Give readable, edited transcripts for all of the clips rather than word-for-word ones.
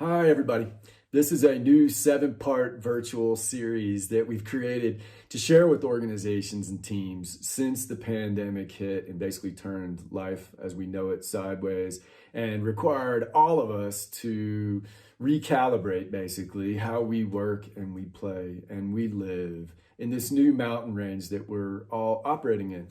Hi, everybody. This is a new 7-part virtual series that we've created to share with organizations and teams since the pandemic hit and basically turned life as we know it sideways and required all of us to recalibrate basically how we work and we play and we live in this new mountain range that we're all operating in.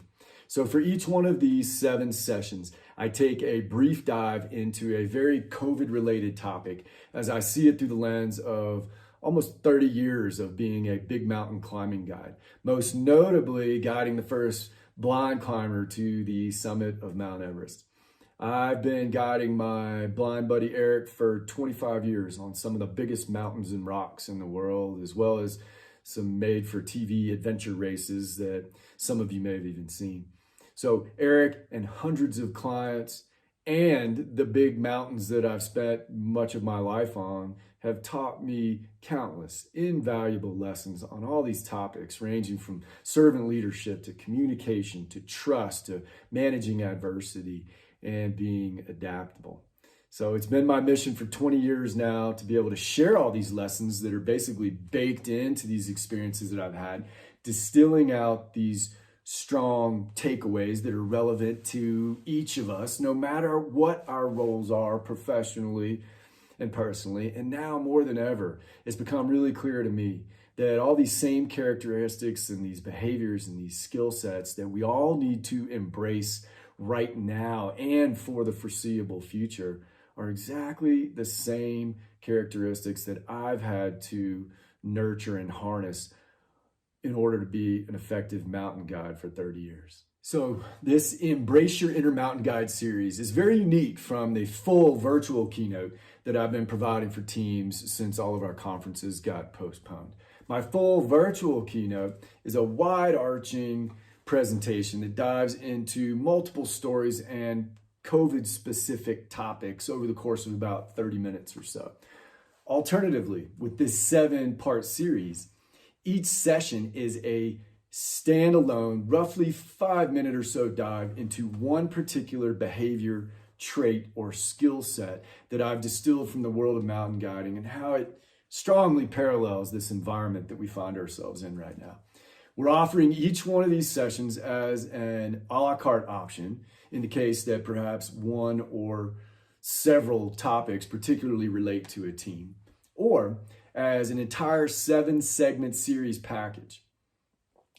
So for each one of these 7 sessions, I take a brief dive into a very COVID-related topic as I see it through the lens of almost 30 years of being a big mountain climbing guide, most notably guiding the first blind climber to the summit of Mount Everest. I've been guiding my blind buddy Eric for 25 years on some of the biggest mountains and rocks in the world, as well as some made-for-TV adventure races that some of you may have even seen. So Eric and hundreds of clients and the big mountains that I've spent much of my life on have taught me countless invaluable lessons on all these topics, ranging from servant leadership to communication to trust to managing adversity and being adaptable. So it's been my mission for 20 years now to be able to share all these lessons that are basically baked into these experiences that I've had, distilling out these strong takeaways that are relevant to each of us, no matter what our roles are professionally and personally. And now more than ever, it's become really clear to me that all these same characteristics and these behaviors and these skill sets that we all need to embrace right now and for the foreseeable future are exactly the same characteristics that I've had to nurture and harness in order to be an effective mountain guide for 30 years. So this Embrace Your Inner Mountain Guide series is very unique from the full virtual keynote that I've been providing for teams since all of our conferences got postponed. My full virtual keynote is a wide-arching presentation that dives into multiple stories and COVID-specific topics over the course of about 30 minutes or so. Alternatively, with this 7-part series, each session is a standalone, roughly 5-minute or so dive into one particular behavior, trait, or skill set that I've distilled from the world of mountain guiding and how it strongly parallels this environment that we find ourselves in right now. We're offering each one of these sessions as an a la carte option in the case that perhaps one or several topics particularly relate to a team, or as an entire 7-segment series package.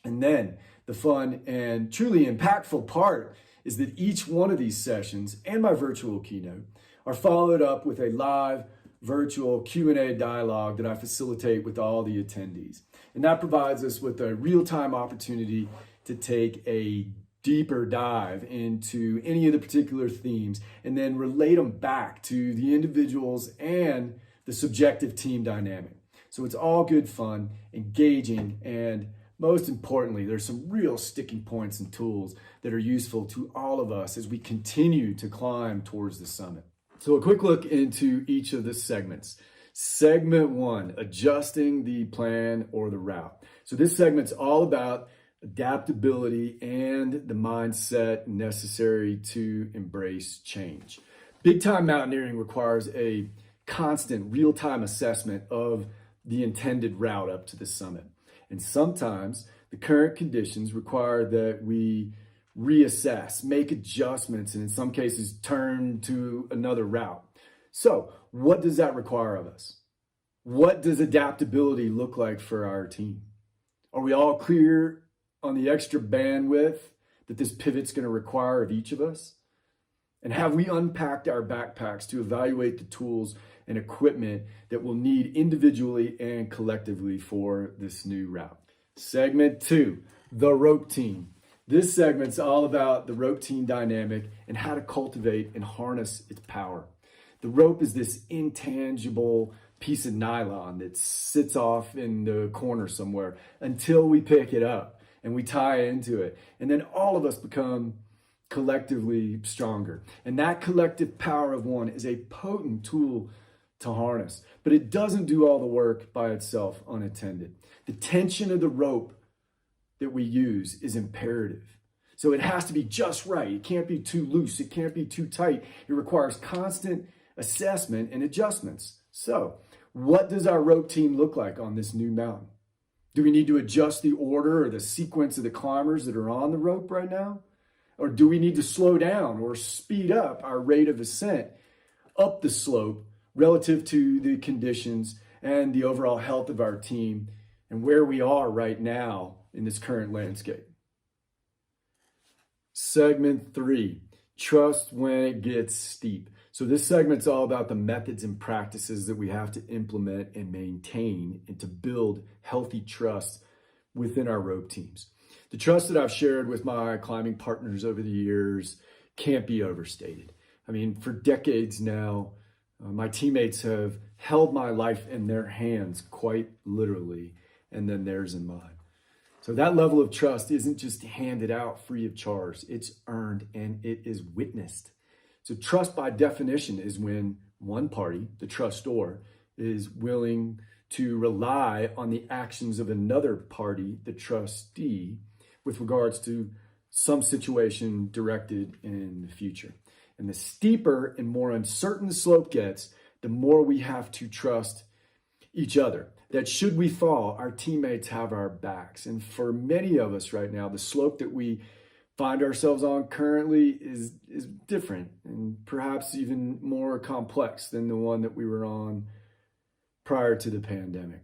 And then the fun and truly impactful part is that each one of these sessions and my virtual keynote are followed up with a live virtual Q&A dialogue that I facilitate with all the attendees. And that provides us with a real-time opportunity to take a deeper dive into any of the particular themes and then relate them back to the individuals and the subjective team dynamic. So it's all good fun, engaging, and most importantly, there's some real sticking points and tools that are useful to all of us as we continue to climb towards the summit. So a quick look into each of the segments. Segment 1, adjusting the plan or the route. So this segment's all about adaptability and the mindset necessary to embrace change. Big time mountaineering requires a constant real-time assessment of the intended route up to the summit. And sometimes the current conditions require that we reassess, make adjustments, and in some cases turn to another route. So what does that require of us? What does adaptability look like for our team? Are we all clear on the extra bandwidth that this pivot's going to require of each of us? And have we unpacked our backpacks to evaluate the tools and equipment that we'll need individually and collectively for this new route? Segment 2, the rope team. This segment's all about the rope team dynamic and how to cultivate and harness its power. The rope is this intangible piece of nylon that sits off in the corner somewhere until we pick it up and we tie into it. And then all of us become collectively stronger. And that collective power of one is a potent tool to harness, but it doesn't do all the work by itself unattended. The tension of the rope that we use is imperative. So it has to be just right. It can't be too loose. It can't be too tight. It requires constant assessment and adjustments So, what does our rope team look like on this new mountain? Do we need to adjust the order or the sequence of the climbers that are on the rope right now? Or do we need to slow down or speed up our rate of ascent up the slope relative to the conditions and the overall health of our team and where we are right now in this current landscape? Segment 3, trust when it gets steep. So this segment's all about the methods and practices that we have to implement and maintain and to build healthy trust within our rope teams. The trust that I've shared with my climbing partners over the years can't be overstated. I mean, for decades now, my teammates have held my life in their hands quite literally, and then theirs in mine. So that level of trust isn't just handed out free of charge, it's earned and it is witnessed. So trust by definition is when one party, the trustor, is willing to rely on the actions of another party, the trustee, with regards to some situation directed in the future. And the steeper and more uncertain the slope gets, the more we have to trust each other. That should we fall, our teammates have our backs. And for many of us right now, the slope that we find ourselves on currently is different and perhaps even more complex than the one that we were on prior to the pandemic.